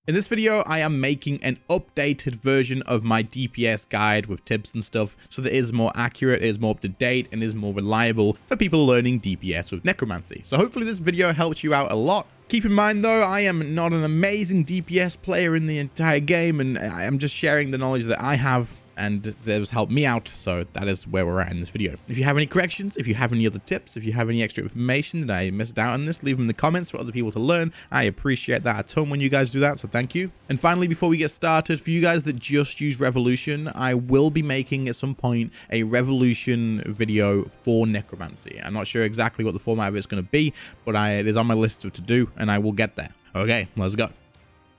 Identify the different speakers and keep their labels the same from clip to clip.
Speaker 1: In this video, I am making an updated version of my DPS guide with tips and stuff so that it is more accurate, it is more up to date, and is more reliable for people learning DPS with Necromancy. So hopefully this video helps you out a lot. Keep in mind though, I am not an amazing DPS player in the entire game, and I am just sharing the knowledge that I have, and that has helped me out, so that is where we're at in this video. If you have any corrections, if you have any other tips, if you have any extra information that I missed out on this, leave them in the comments for other people to learn. I appreciate that a ton when you guys do that, so thank you. And finally, before we get started, for you guys that just use Revolution, I will be making at some point a Revolution video for Necromancy. I'm not sure exactly what the format of it's going to be, but it is on my list of to do, and I will get there. Okay, let's go.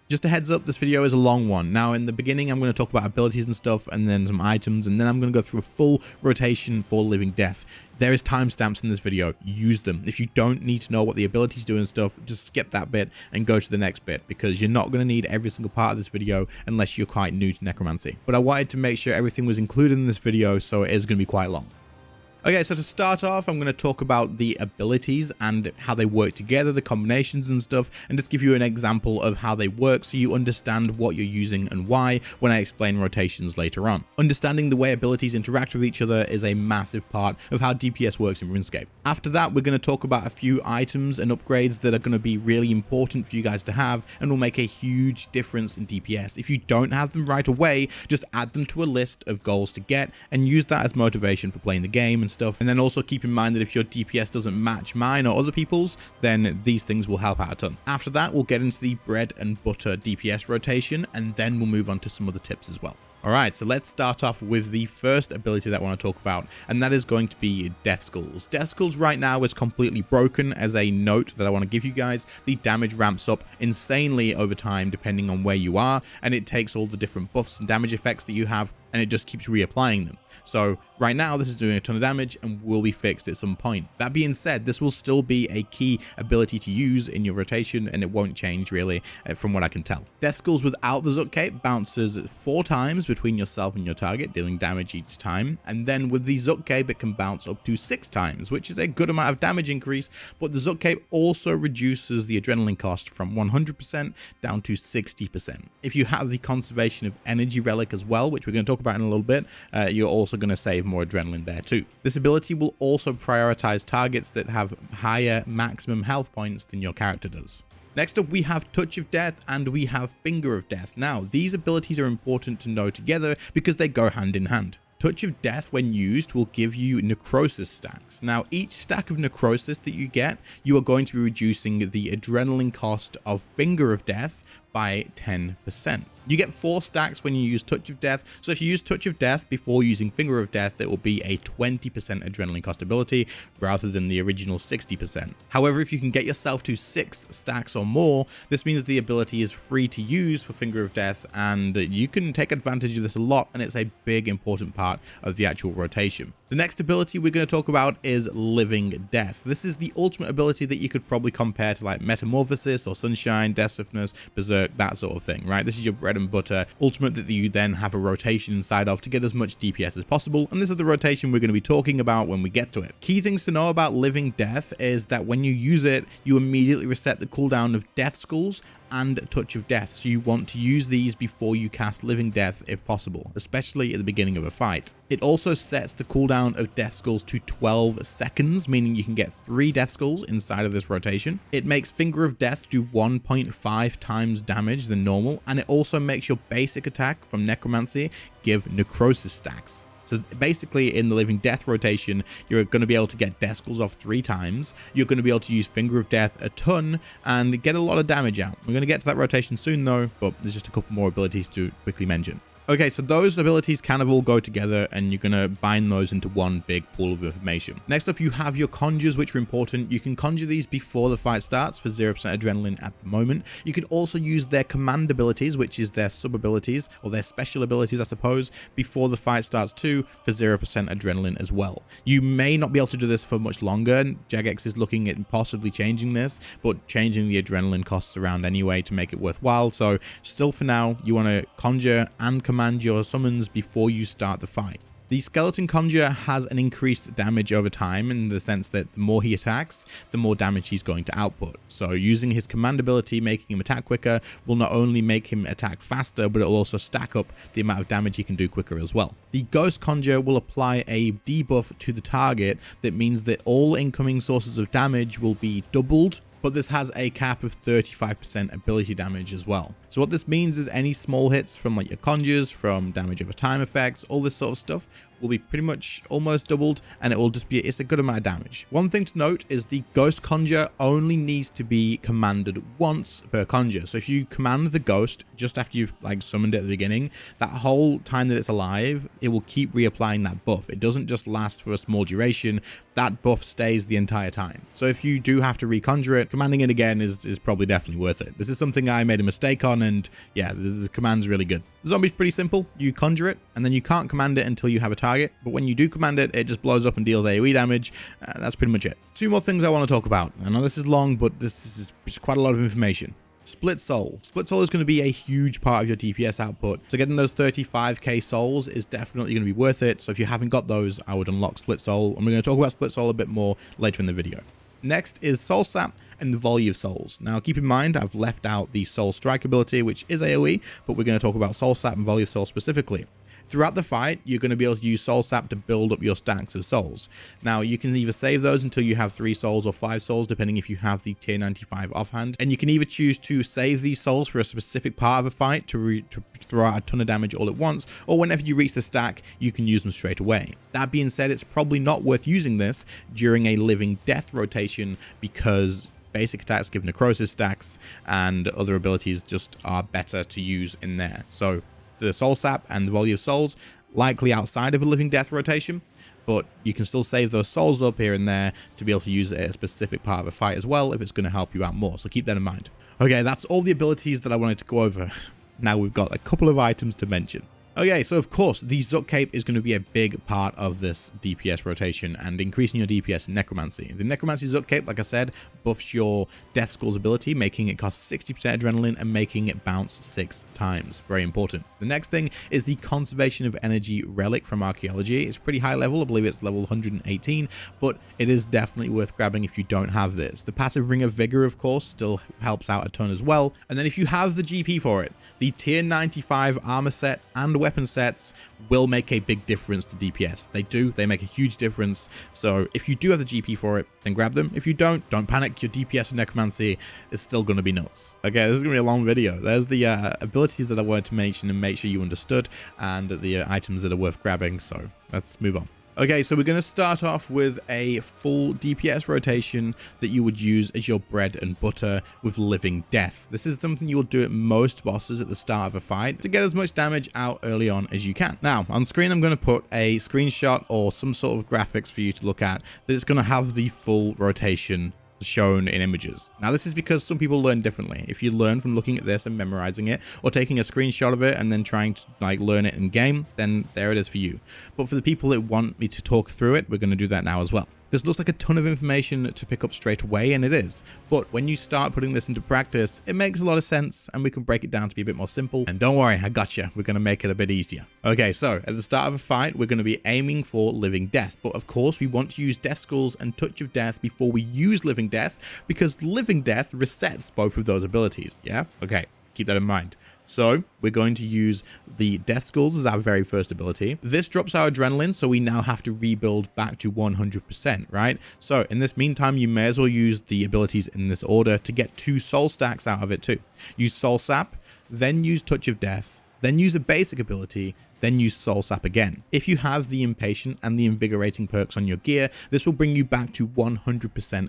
Speaker 1: Just a heads up, this video is a long one. Now in the beginning I'm going to talk about abilities and stuff, and then some items, and then I'm going to go through a full rotation for Living Death. There is timestamps in this video, use them. If you don't need to know what the abilities do and stuff, just skip that bit and go to the next bit, because you're not going to need every single part of this video unless you're quite new to Necromancy. But I wanted to make sure everything was included in this video, so it is going to be quite long. Okay, so to start off, I'm going to talk about the abilities and how they work together, the combinations and stuff, and just give you an example of how they work so you understand what you're using and why when I explain rotations later on. Understanding the way abilities interact with each other is a massive part of how DPS works in RuneScape. After that, we're going to talk about a few items and upgrades that are going to be really important for you guys to have and will make a huge difference in DPS. If you don't have them right away, just add them to a list of goals to get and use that as motivation for playing the game and stuff. And then also keep in mind that if your DPS doesn't match mine or other people's, then these things will help out a ton. After that, we'll get into the bread and butter DPS rotation, and then we'll move on to some other tips as well. Alright, so let's start off with the first ability that I want to talk about, and that is going to be Death Skulls. Death Skulls right now is completely broken. As a note that I want to give you guys, the damage ramps up insanely over time depending on where you are, and it takes all the different buffs and damage effects that you have, and it just keeps reapplying them. So right now this is doing a ton of damage and will be fixed at some point. That being said, this will still be a key ability to use in your rotation, and it won't change really from what I can tell. Death Skulls without the Zuk Cape bounces 4 times between yourself and your target, dealing damage each time, and then with the Zuk Cape it can bounce up to 6 times, which is a good amount of damage increase. But the Zuk Cape also reduces the adrenaline cost from 100% down to 60%. If you have the conservation of energy relic as well, which we're going to talk about in a little bit, you're also going to save more adrenaline there too. This ability will also prioritize targets that have higher maximum health points than your character does. Next up, we have Touch of Death and we have Finger of Death. Now, these abilities are important to know together because they go hand in hand. Touch of Death, when used, will give you necrosis stacks. Now, each stack of necrosis that you get, you are going to be reducing the adrenaline cost of Finger of Death by 10%. You get 4 stacks when you use Touch of Death, so if you use Touch of Death before using Finger of Death, it will be a 20% adrenaline cost ability rather than the original 60%. However, if you can get yourself to 6 stacks or more, this means the ability is free to use for Finger of Death, and you can take advantage of this a lot, and it's a big important part of the actual rotation. The next ability we're going to talk about is Living Death. This is the ultimate ability that you could probably compare to like Metamorphosis or Sunshine, Death Swiftness, Berserk, that sort of thing, right? This is your bread and butter ultimate that you then have a rotation inside of to get as much DPS as possible, and this is the rotation we're going to be talking about when we get to it. Key things to know about Living Death is that when you use it, you immediately reset the cooldown of Death Skulls and Touch of Death, so you want to use these before you cast Living Death if possible, especially at the beginning of a fight. It also sets the cooldown of Death Skulls to 12 seconds, meaning you can get 3 Death Skulls inside of this rotation. It makes Finger of Death do 1.5 times damage than normal, and it also makes your basic attack from Necromancy give necrosis stacks. So basically in the Living Death rotation, you're going to be able to get Death Skulls off 3 times. You're going to be able to use Finger of Death a ton and get a lot of damage out. We're going to get to that rotation soon though, but there's just a couple more abilities to quickly mention. Okay, so those abilities kind of all go together, and you're going to bind those into one big pool of information. Next up, you have your Conjures, which are important. You can conjure these before the fight starts for 0% adrenaline at the moment. You can also use their command abilities, which is their sub abilities, or their special abilities, I suppose, before the fight starts too, for 0% adrenaline as well. You may not be able to do this for much longer. Jagex is looking at possibly changing this, but changing the adrenaline costs around anyway to make it worthwhile. So still for now, you want to conjure and command your summons before you start the fight. The Skeleton Conjure has an increased damage over time in the sense that the more he attacks, the more damage he's going to output. So using his command ability, making him attack quicker, will not only make him attack faster, but it will also stack up the amount of damage he can do quicker as well. The Ghost Conjure will apply a debuff to the target that means that all incoming sources of damage will be doubled, but this has a cap of 35% ability damage as well. So what this means is any small hits from like your Conjures, from damage over time effects, all this sort of stuff will be pretty much almost doubled, and it will just be, it's a good amount of damage. One thing to note is the Ghost Conjure only needs to be commanded once per Conjure. So if you command the Ghost just after you've like summoned it at the beginning, that whole time that it's alive, it will keep reapplying that buff. It doesn't just last for a small duration, that buff stays the entire time. So if you do have to reconjure it, commanding it again is probably definitely worth it. This is something I made a mistake on, and yeah, the command's really good. The zombie's pretty simple. You conjure it, and then you can't command it until you have a target, but when you do command it, it just blows up and deals AoE damage. That's pretty much it. Two more things I want to talk about. I know this is long, but this is just quite a lot of information. Split Soul. Split Soul is going to be a huge part of your DPS output. So getting those 35k souls is definitely going to be worth it. So if you haven't got those, I would unlock Split Soul. And we're going to talk about Split Soul a bit more later in the video. Next is Soul Sap and the Volley of Souls. Now keep in mind, I've left out the Soul Strike ability, which is AoE, but we're going to talk about Soul Sap and Volley of Souls specifically. Throughout the fight, you're going to be able to use Soul Sap to build up your stacks of souls. Now, you can either save those until you have 3 souls or 5 souls, depending if you have the tier 95 offhand. And you can either choose to save these souls for a specific part of a fight to throw out a ton of damage all at once, or whenever you reach the stack, you can use them straight away. That being said, it's probably not worth using this during a Living Death rotation because basic attacks give necrosis stacks and other abilities just are better to use in there. So the Soul Sap and the Volley of Souls, likely outside of a Living Death rotation, but you can still save those souls up here and there to be able to use it at a specific part of a fight as well if it's going to help you out more. So keep that in mind. Okay, that's all the abilities that I wanted to go over. Now we've got a couple of items to mention. Okay, so of course, the Zuk Cape is going to be a big part of this DPS rotation and increasing your DPS in Necromancy. The Necromancy Zuk Cape, like I said, buffs your Death Skull's ability, making it cost 60% adrenaline and making it bounce 6 times. Very important. The next thing is the Conservation of Energy Relic from Archaeology. It's pretty high level, I believe it's level 118, but it is definitely worth grabbing if you don't have this. The passive Ring of Vigor, of course, still helps out a ton as well. And then if you have the GP for it, the tier 95 armor set and weapon sets will make a big difference to DPS. They make a huge difference. So if you do have the GP for it, then grab them. If you don't panic. Your DPS in Necromancy is still going to be nuts. Okay, this is going to be a long video. There's the abilities that I wanted to mention and make sure you understood, and the items that are worth grabbing. So let's move on. Okay, so we're going to start off with a full DPS rotation that you would use as your bread and butter with Living Death. This is something you'll do at most bosses at the start of a fight to get as much damage out early on as you can. Now, on screen, I'm going to put a screenshot or some sort of graphics for you to look at that is going to have the full rotation shown in images. Now this is because some people learn differently. If you learn from looking at this and memorizing it or taking a screenshot of it and then trying to like learn it in game, then there it is for you. But for the people that want me to talk through it, we're going to do that now as well. This looks like a ton of information to pick up straight away, and it is. But when you start putting this into practice, it makes a lot of sense, and we can break it down to be a bit more simple. And don't worry, I got you. We're going to make it a bit easier. Okay, so at the start of a fight, we're going to be aiming for Living Death. But of course, we want to use Death Skulls and Touch of Death before we use Living Death, because Living Death resets both of those abilities. Yeah? Okay, keep that in mind. So we're going to use the Death Skulls as our very first ability. This drops our adrenaline, so we now have to rebuild back to 100%, right? So in this meantime, you may as well use the abilities in this order to get 2 soul stacks out of it too. Use Soul Sap, then use Touch of Death, then use a basic ability, then use Soul Sap again. If you have the Impatient and the Invigorating perks on your gear, this will bring you back to 100%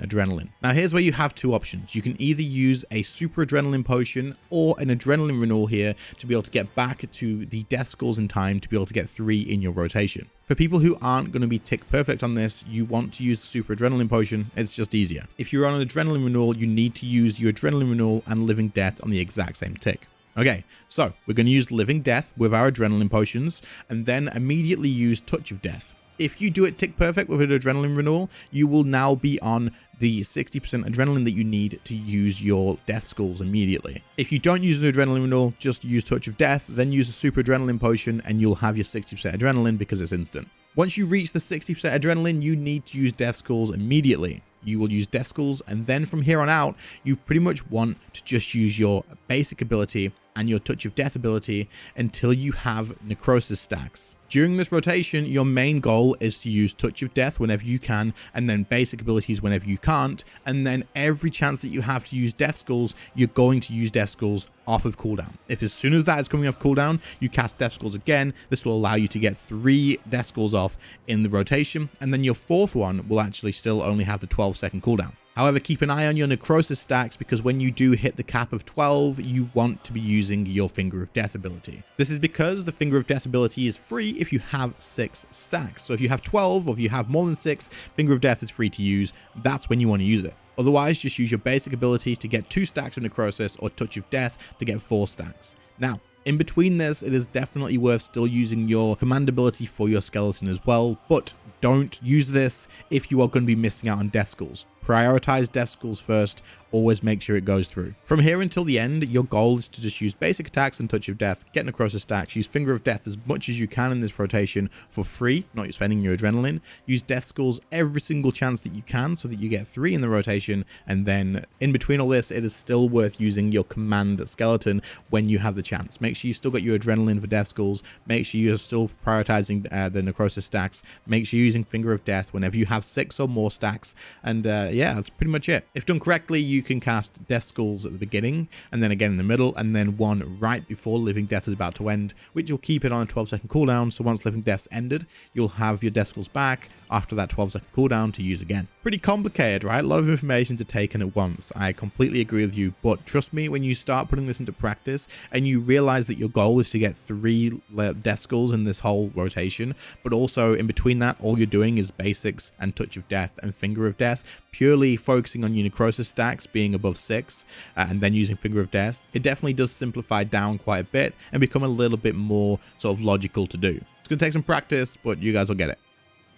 Speaker 1: adrenaline. Now here's where you have 2 options. You can either use a Super Adrenaline Potion or an Adrenaline Renewal here to be able to get back to the Death Skulls in time to be able to get 3 in your rotation. For people who aren't going to be tick perfect on this, you want to use the Super Adrenaline Potion. It's just easier. If you're on an Adrenaline Renewal, you need to use your Adrenaline Renewal and Living Death on the exact same tick. Okay, so we're going to use Living Death with our Adrenaline Potions and then immediately use Touch of Death. If you do it tick perfect with an adrenaline renewal, you will now be on the 60% adrenaline that you need to use your death skulls immediately. If you don't use an adrenaline renewal, just use Touch of Death, then use a super adrenaline potion, and you'll have your 60% adrenaline because it's instant. Once you reach the 60% adrenaline, you need to use death skulls immediately. You will use death skulls, and then from here on out, you pretty much want to just use your basic ability and your Touch of Death ability until you have necrosis stacks. During this rotation, your main goal is to use Touch of Death whenever you can, and then basic abilities whenever you can't, and then every chance that you have to use Death Skulls, you're going to use Death Skulls off of cooldown. If as soon as that is coming off cooldown, you cast Death Skulls again, this will allow you to get 3 Death Skulls off in the rotation, and then your 4th one will actually still only have the 12-second cooldown. However, keep an eye on your necrosis stacks, because when you do hit the cap of 12, you want to be using your Finger of Death ability. This is because the Finger of Death ability is free if you have 6 stacks. So if you have 12 or if you have more than 6, Finger of Death is free to use. That's when you want to use it. Otherwise, just use your basic ability to get 2 stacks of necrosis or Touch of Death to get 4 stacks. Now, in between this, it is definitely worth still using your command ability for your skeleton as well, but don't use this if you are going to be missing out on Death Skulls. Prioritize Death Skulls first, always make sure it goes through. From here until the end, your goal is to just use basic attacks and Touch of Death, get necrosis stacks, use Finger of Death as much as you can in this rotation for free, not spending your adrenaline. Use Death Skulls every single chance that you can so that you get 3 in the rotation, and then in between all this, it is still worth using your command skeleton when you have the chance. Make sure you still got your adrenaline for Death Skulls, make sure you're still prioritizing the necrosis stacks, make sure you're using Finger of Death whenever you have 6 or more stacks, and yeah, that's pretty much it. If done correctly, you can cast Death Skulls at the beginning, and then again in the middle, and then one right before Living Death is about to end, which will keep it on a 12-second cooldown, so once Living Death's ended, you'll have your Death Skulls back after that 12-second cooldown to use again. Pretty complicated, right? A lot of information to take in at once. I completely agree with you, but trust me, when you start putting this into practice and you realize that your goal is to get 3 Death Skulls in this whole rotation, but also in between that, all you're doing is basics and Touch of Death and Finger of Death, purely focusing on your necrosis stacks being above 6 and then using Finger of Death, it definitely does simplify down quite a bit and become a little bit more sort of logical to do. It's going to take some practice, but you guys will get it.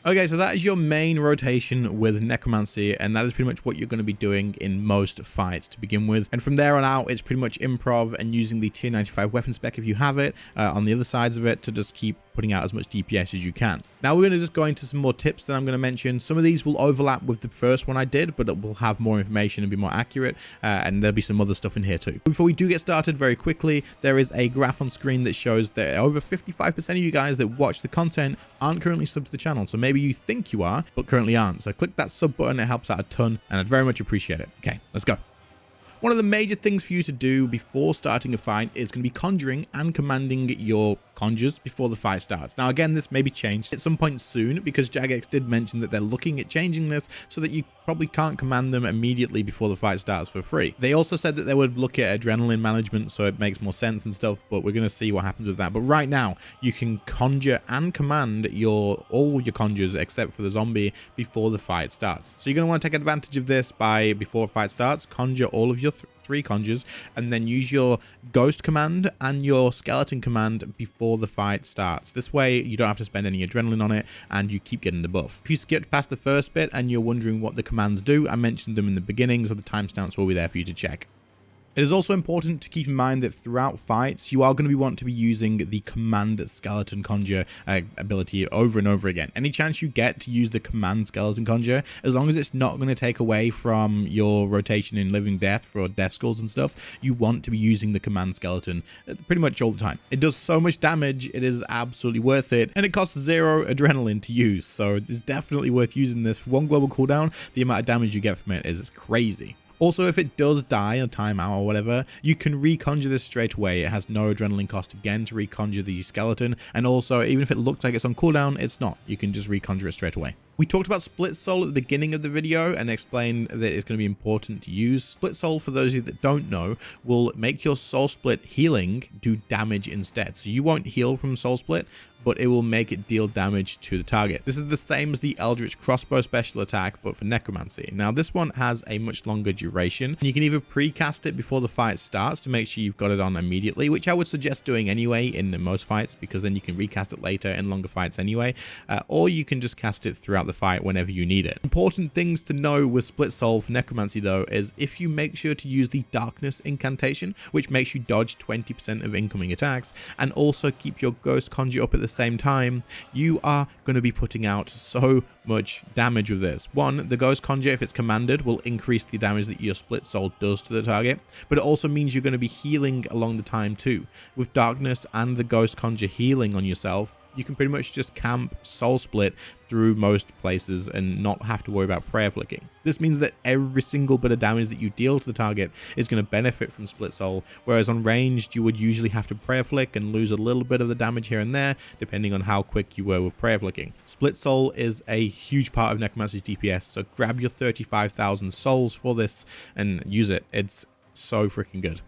Speaker 1: Okay, so that is your main rotation with Necromancy, and that is pretty much what you're going to be doing in most fights to begin with. And from there on out, it's pretty much improv and using the T95 weapon spec if you have it on the other sides of it to just keep putting out as much DPS as you can. Now we're going to just go into some more tips that I'm going to mention. Some of these will overlap with the first one I did, but it will have more information and be more accurate, and there'll be some other stuff in here too. Before we do get started, very quickly, there is a graph on screen that shows that over 55% of you guys that watch the content aren't currently subbed to the channel, so maybe you think you are, but currently aren't. So click that sub button, it helps out a ton, and I'd very much appreciate it. Okay, let's go. One of the major things for you to do before starting a fight is going to be conjuring and commanding your Conjures before the fight starts. Now again, this may be changed at some point soon, because Jagex did mention that they're looking at changing this so that you probably can't command them immediately before the fight starts for free. They also said that they would look at adrenaline management, so it makes more sense and stuff, but we're going to see what happens with that. But right now, you can conjure and command all your Conjures except for the zombie before the fight starts. So you're going to want to take advantage of this by, before a fight starts, conjure all of your 3 Conjures, and then use your Ghost command and your Skeleton command before the fight starts. This way you don't have to spend any adrenaline on it and you keep getting the buff. If you skipped past the first bit and you're wondering what the commands do, I mentioned them in the beginning, so the timestamps will be there for you to check. It is also important to keep in mind that throughout fights, you are going to want to be using the command skeleton conjure ability over and over again. Any chance you get to use the command skeleton conjure, as long as it's not going to take away from your rotation in Living Death for Death Skulls and stuff, you want to be using the command skeleton pretty much all the time. It does so much damage, it is absolutely worth it, and it costs 0 adrenaline to use, so it's definitely worth using this. For 1 global cooldown, the amount of damage you get from it is crazy. Also, if it does die in a timeout or whatever, you can reconjure this straight away. It has no adrenaline cost again to reconjure the skeleton, and also even if it looks like it's on cooldown, it's not. You can just reconjure it straight away. We talked about Split Soul at the beginning of the video and explained that it's going to be important to use. Split Soul, for those of you that don't know, will make your Soul Split healing do damage instead. So you won't heal from Soul Split, but it will make it deal damage to the target. This is the same as the Eldritch Crossbow special attack, but for Necromancy. Now this one has a much longer duration. You can either precast it before the fight starts to make sure you've got it on immediately, which I would suggest doing anyway in most fights, because then you can recast it later in longer fights anyway, or you can just cast it throughout the fight whenever you need it. Important things to know with Split Soul for Necromancy though is if you make sure to use the Darkness incantation, which makes you dodge 20% of incoming attacks, and also keep your Ghost Conjure up at the same time, you are going to be putting out so much damage with this. One, the Ghost Conjure, if it's commanded, will increase the damage that your Split Soul does to the target, but it also means you're going to be healing along the time too. With Darkness and the Ghost Conjure healing on yourself, you can pretty much just camp Soul Split through most places and not have to worry about prayer flicking. This means that every single bit of damage that you deal to the target is going to benefit from Split Soul, whereas on ranged you would usually have to prayer flick and lose a little bit of the damage here and there, depending on how quick you were with prayer flicking. Split Soul is a huge part of Necromancy's DPS, so grab your 35,000 souls for this and use it. It's so freaking good.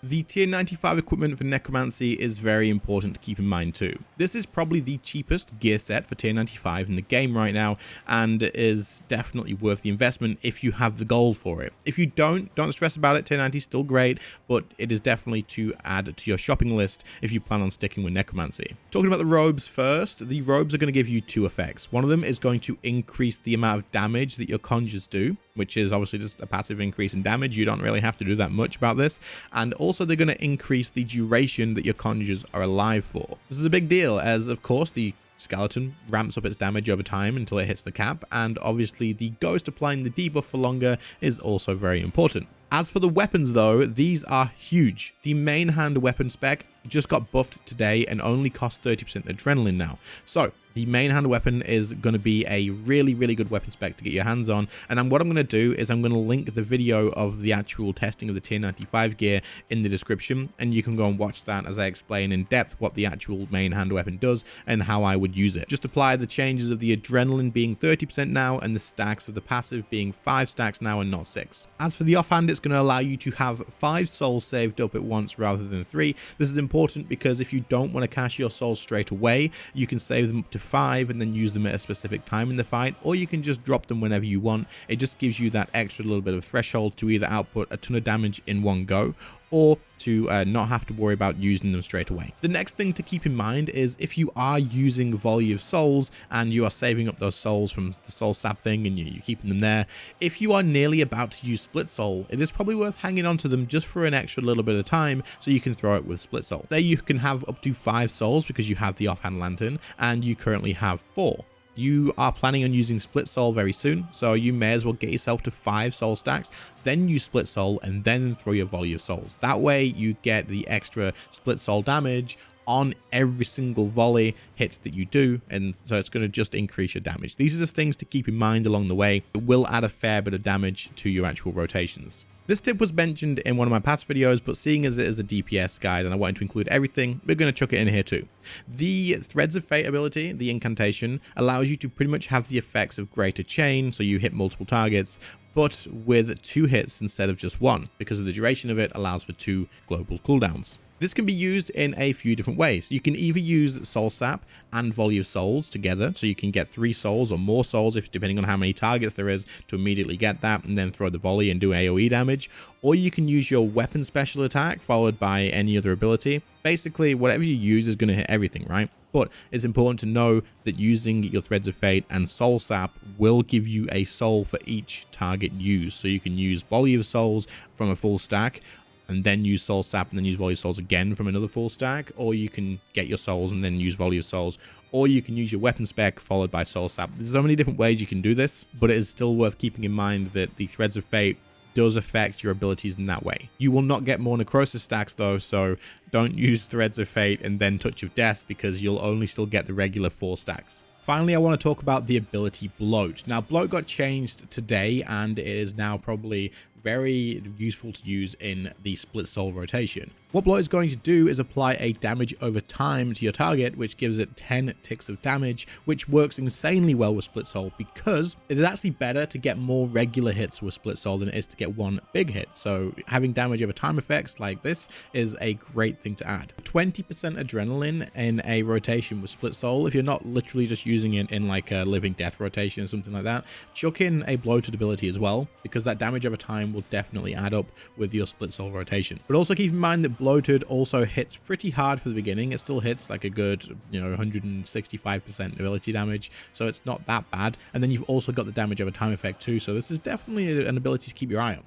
Speaker 1: The tier 95 equipment for Necromancy is very important to keep in mind too. This is probably the cheapest gear set for tier 95 in the game right now, and is definitely worth the investment if you have the gold for it. If you don't stress about it. Tier 90 is still great, but it is definitely to add to your shopping list if you plan on sticking with Necromancy. Talking about the robes first, the robes are going to give you two effects. One of them is going to increase the amount of damage that your Conjures do, which is obviously just a passive increase in damage. You don't really have to do that much about this. And also they're going to increase the duration that your Conjures are alive for. This is a big deal, as of course the skeleton ramps up its damage over time until it hits the cap, and obviously the ghost applying the debuff for longer is also very important. As for the weapons though, these are huge. The main hand weapon spec just got buffed today and only costs 30% adrenaline now. So the main hand weapon is going to be a really good weapon spec to get your hands on, and what I'm going to do is I'm going to link the video of the actual testing of the tier 95 gear in the description, and you can go and watch that as I explain in depth what the actual main hand weapon does and how I would use it. Just apply the changes of the adrenaline being 30% now and the stacks of the passive being 5 stacks now and not 6. As for the offhand, it's going to allow you to have 5 souls saved up at once rather than 3. This is important because if you don't want to cash your souls straight away, you can save them up to 5 and then use them at a specific time in the fight, or you can just drop them whenever you want. It just gives you that extra little bit of threshold to either output a ton of damage in one go, or to not have to worry about using them straight away. The next thing to keep in mind is if you are using Volley of Souls and you are saving up those souls from the soul sap thing and you're keeping them there, if you are nearly about to use Split Soul, it is probably worth hanging on to them just for an extra little bit of time so you can throw it with Split Soul. There you can have up to 5 souls because you have the offhand lantern and you currently have 4. You are planning on using Split Soul very soon, so you may as well get yourself to 5 soul stacks, then use Split Soul, and then throw your Volley of Souls. That way you get the extra Split Soul damage on every single volley hits that you do, and so it's going to just increase your damage. These are just things to keep in mind along the way. It will add a fair bit of damage to your actual rotations. This tip was mentioned in one of my past videos, but seeing as it is a DPS guide and I wanted to include everything, we're going to chuck it in here too. The Threads of Fate ability, the incantation, allows you to pretty much have the effects of Greater Chain, so you hit multiple targets, but with 2 hits instead of just 1, because of the duration of it allows for 2 global cooldowns. This can be used in a few different ways. You can either use Soul Sap and Volley of Souls together, so you can get 3 souls or more souls, if depending on how many targets there is, to immediately get that and then throw the volley and do AoE damage. Or you can use your weapon special attack followed by any other ability. Basically, whatever you use is going to hit everything, right? But it's important to know that using your Threads of Fate and Soul Sap will give you a soul for each target used. So you can use Volley of Souls from a full stack, and then use Soul Sap and then use Volley of Souls again from another full stack, or you can get your souls and then use Volley of Souls, or you can use your weapon spec followed by Soul Sap. There's so many different ways you can do this, but it is still worth keeping in mind that the Threads of Fate does affect your abilities in that way. You will not get more necrosis stacks though, so don't use Threads of Fate and then Touch of Death, because you'll only still get the regular 4 stacks. Finally, I want to talk about the ability Bloat. Now, Bloat got changed today, and it is now probably very useful to use in the split soul rotation. What Bloat is going to do is apply a damage over time to your target, which gives it 10 ticks of damage, which works insanely well with split soul because it is actually better to get more regular hits with split soul than it is to get one big hit. So having damage over time effects like this is a great thing to add. 20% adrenaline in a rotation with split soul, if you're not literally just using it in like a living death rotation or something like that, chuck in a bloated ability as well, because that damage over time will definitely add up with your split soul rotation. But also keep in mind that bloated also hits pretty hard for the beginning. It still hits like a good, 165% ability damage, so it's not that bad. And then you've also got the damage over time effect too, so this is definitely an ability to keep your eye on.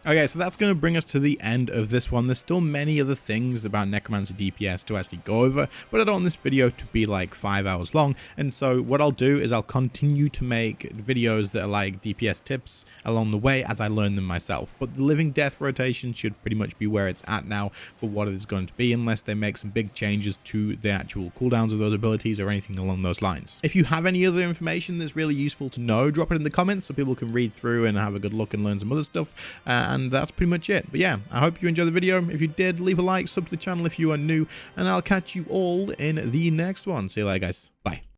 Speaker 1: Okay, so that's going to bring us to the end of this one. There's still many other things about Necromancy DPS to actually go over, but I don't want this video to be like 5 hours long, and so what I'll do is I'll continue to make videos that are like DPS tips along the way as I learn them myself. But the living death rotation should pretty much be where it's at now for what it is going to be, unless they make some big changes to the actual cooldowns of those abilities or anything along those lines. If you have any other information that's really useful to know, drop it in the comments so people can read through and have a good look and learn some other stuff. And that's pretty much it. But yeah, I hope you enjoyed the video. If you did, leave a like, sub to the channel if you are new, and I'll catch you all in the next one. See you later, guys. Bye.